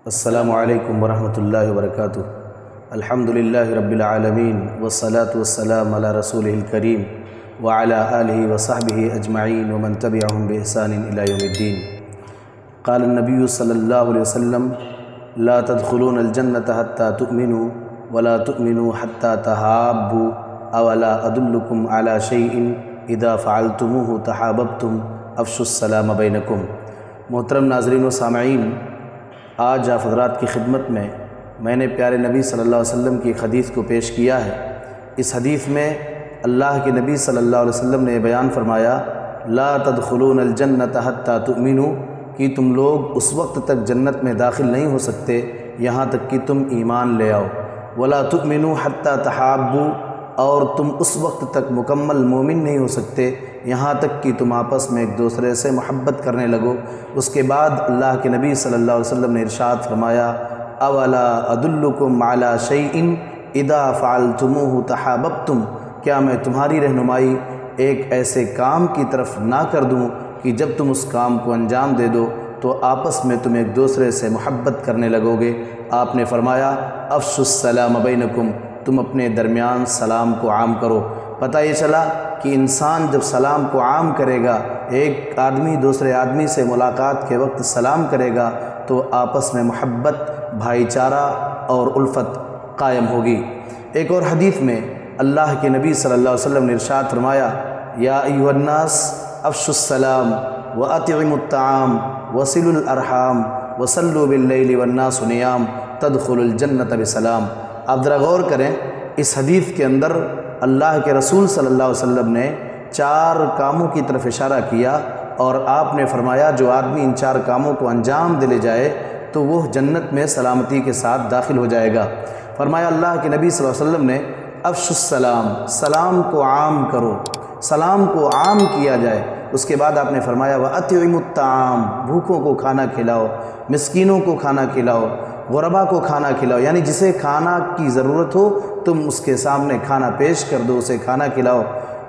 السلام علیکم ورحمۃ اللہ وبرکاتہ۔ الحمدللہ رب العالمین والصلاة والسلام علی رسولہ الکریم وعلی آلہ وصحبہ اجمعین ومن تبعہم بإحسان الی یوم الدین۔ قال النبی صلی اللہ علیہ وسلم لا تدخلون الجنة حتى تؤمنوا ولا تؤمنوا حتى تحابوا اولا ادلکم علی شیء اذا فعلتموه تحاببتم افشوا السلام بینکم۔ محترم ناظرین و سامعین، آج آپ حضرات کی خدمت میں نے پیارے نبی صلی اللہ علیہ وسلم کی ایک حدیث کو پیش کیا ہے۔ اس حدیث میں اللہ کے نبی صلی اللہ علیہ وسلم نے بیان فرمایا لا تدخلون الجنة حتى تؤمنوا، کہ تم لوگ اس وقت تک جنت میں داخل نہیں ہو سکتے یہاں تک کہ تم ایمان لے آؤ، ولا تؤمنوا حتى تحابوا، اور تم اس وقت تک مکمل مومن نہیں ہو سکتے یہاں تک کہ تم آپس میں ایک دوسرے سے محبت کرنے لگو۔ اس کے بعد اللہ کے نبی صلی اللہ علیہ وسلم نے ارشاد فرمایا اولا ادلکم علی شیء اذا فعلتموه تحاببتم، کیا میں تمہاری رہنمائی ایک ایسے کام کی طرف نہ کر دوں کہ جب تم اس کام کو انجام دے دو تو آپس میں تم ایک دوسرے سے محبت کرنے لگو گے۔ آپ نے فرمایا افشوا السلام بینکم، تم اپنے درمیان سلام کو عام کرو۔ پتہ یہ چلا کہ انسان جب سلام کو عام کرے گا، ایک آدمی دوسرے آدمی سے ملاقات کے وقت سلام کرے گا تو آپس میں محبت، بھائی چارہ اور الفت قائم ہوگی۔ ایک اور حدیث میں اللہ کے نبی صلی اللہ علیہ وسلم نے ارشاد فرمایا یا ایھا الناس افشوا السلام واطعموا الطعام وصلوا الارحام وصلوا باللیل والناس نیام تدخلوا الجنة بسلام۔ آپ ذرا غور کریں، اس حدیث کے اندر اللہ کے رسول صلی اللہ علیہ وسلم نے 4 کاموں کی طرف اشارہ کیا اور آپ نے فرمایا جو آدمی ان 4 کاموں کو انجام دے لے جائے تو وہ جنت میں سلامتی کے ساتھ داخل ہو جائے گا۔ فرمایا اللہ کے نبی صلی اللہ علیہ وسلم نے افشوا السلام، سلام کو عام کرو، سلام کو عام کیا جائے۔ اس کے بعد آپ نے فرمایا وَأَطْعِمُوا الطَّعَامَ، بھوکوں کو کھانا کھلاؤ، مسکینوں کو کھانا کھلاؤ، غربا کو کھانا کھلاؤ، یعنی جسے کھانا کی ضرورت ہو تم اس کے سامنے کھانا پیش کر دو، اسے کھانا کھلاؤ۔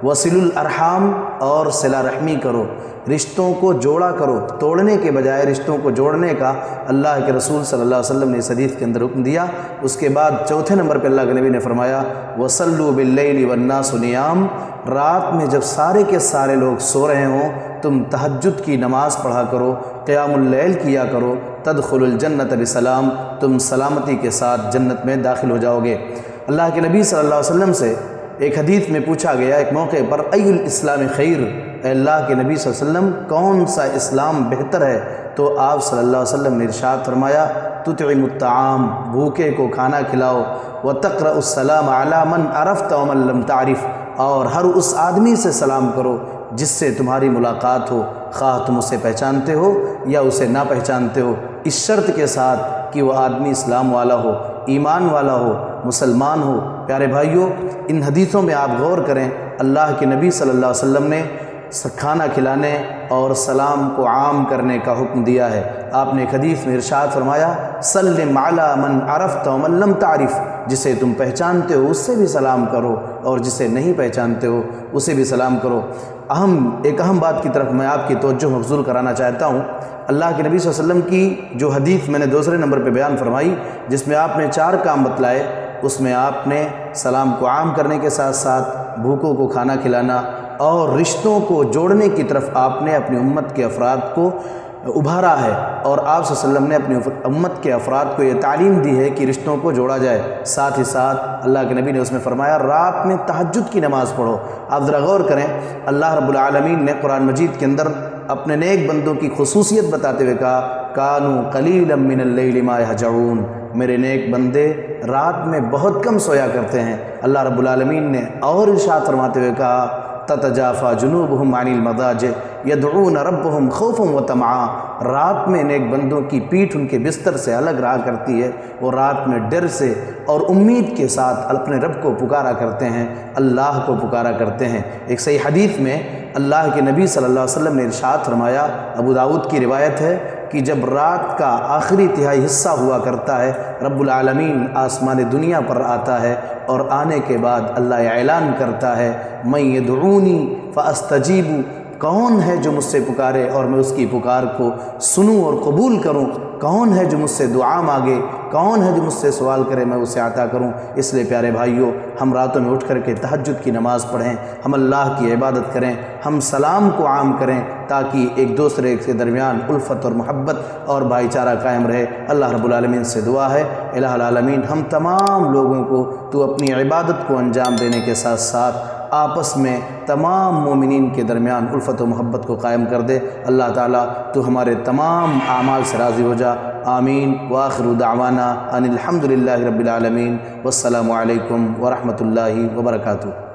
وصلوا الارحام، اور صلہ رحمی کرو، رشتوں کو جوڑا کرو، توڑنے کے بجائے رشتوں کو جوڑنے کا اللہ کے رسول صلی اللہ علیہ وسلم نے اس حدیث کے اندر حکم دیا۔ اس کے بعد چوتھے نمبر پہ اللہ کے نبی نے فرمایا وصلوا باللیل والناس نیام، رات میں جب سارے کے سارے لوگ سو رہے ہوں تم تہجد کی نماز پڑھا کرو، قیام اللیل کیا کرو، تدخل الجنت بسلام، تم سلامتی کے ساتھ جنت میں داخل ہو جاؤ گے۔ اللہ کے نبی صلی اللہ علیہ وسلم سے ایک حدیث میں پوچھا گیا ایک موقع پر ای الاسلام خیر، اے اللہ کے نبی صلی اللہ علیہ وسلم کون سا اسلام بہتر ہے؟ تو آپ صلی اللہ علیہ وسلم نے ارشاد فرمایا تطعم الطعام، بھوکے کو کھانا کھلاؤ، وتقرأ السلام علی من عرفت ومن لم تعرف، اور ہر اس آدمی سے سلام کرو جس سے تمہاری ملاقات ہو، خواہ تم اسے پہچانتے ہو یا اسے نہ پہچانتے ہو، اس شرط کے ساتھ کہ وہ آدمی اسلام والا ہو، ایمان والا ہو، مسلمان ہو۔ پیارے بھائیوں، ان حدیثوں میں آپ غور کریں، اللہ کے نبی صلی اللہ علیہ وسلم نے کھانا کھلانے اور سلام کو عام کرنے کا حکم دیا ہے۔ آپ نے ایک حدیث میں ارشاد فرمایا سلم علی من عرفت ومن لم تعرف، جسے تم پہچانتے ہو اس سے بھی سلام کرو اور جسے نہیں پہچانتے ہو اسے بھی سلام کرو۔ ایک اہم بات کی طرف میں آپ کی توجہ مبذول کرانا چاہتا ہوں۔ اللہ کے نبی صلی اللہ علیہ وسلم کی جو حدیث میں نے دوسرے نمبر پہ بیان فرمائی جس میں آپ نے 4 کام بتلائے، اس میں آپ نے سلام کو عام کرنے کے ساتھ ساتھ بھوکوں کو کھانا کھلانا اور رشتوں کو جوڑنے کی طرف آپ نے اپنی امت کے افراد کو ابھارا ہے، اور آپ صلی اللہ علیہ وسلم نے اپنی امت کے افراد کو یہ تعلیم دی ہے کہ رشتوں کو جوڑا جائے۔ ساتھ ہی ساتھ اللہ کے نبی نے اس میں فرمایا رات میں تہجد کی نماز پڑھو۔ آپ ذرا غور کریں، اللہ رب العالمین نے قرآن مجید کے اندر اپنے نیک بندوں کی خصوصیت بتاتے ہوئے کہا کانوا قلیلا من اللیل ما یہجعون، میرے نیک بندے رات میں بہت کم سویا کرتے ہیں۔ اللہ رب العالمین نے اور ارشاد فرماتے ہوئے کہا تتجافى جنوبهم عن المضاجع يدعون ربهم خوفا وطمعا، رات میں نیک بندوں کی پیٹھ ان کے بستر سے الگ رہا کرتی ہے، وہ رات میں ڈر سے اور امید کے ساتھ اپنے رب کو پکارا کرتے ہیں، اللہ کو پکارا کرتے ہیں۔ ایک صحیح حدیث میں اللہ کے نبی صلی اللہ علیہ وسلم نے ارشاد فرمایا، ابو داؤد کی روایت ہے کہ جب رات کا آخری تہائی حصہ ہوا کرتا ہے رب العالمین آسمان دنیا پر آتا ہے اور آنے کے بعد اللہ اعلان کرتا ہے من یدعونی فاستجیب، کون ہے جو مجھ سے پکارے اور میں اس کی پکار کو سنوں اور قبول کروں، کون ہے جو مجھ سے دعا مانگے، کون ہے جو مجھ سے سوال کرے، میں اسے عطا کروں۔ اس لیے پیارے بھائیوں، ہم راتوں میں اٹھ کر کے تہجد کی نماز پڑھیں، ہم اللہ کی عبادت کریں، ہم سلام کو عام کریں تاکہ ایک دوسرے کے درمیان الفت اور محبت اور بھائی چارہ قائم رہے۔ اللہ رب العالمین سے دعا ہے، الہ العالمین ہم تمام لوگوں کو تو اپنی عبادت کو انجام دینے کے ساتھ ساتھ آپس میں تمام مومنین کے درمیان الفت و محبت کو قائم کر دے۔ اللہ تعالیٰ تو ہمارے تمام اعمال سے راضی ہو جا، آمین۔ وآخر دعوانا ان الحمد للہ رب العالمین، والسلام علیکم ورحمۃ اللہ وبرکاتہ۔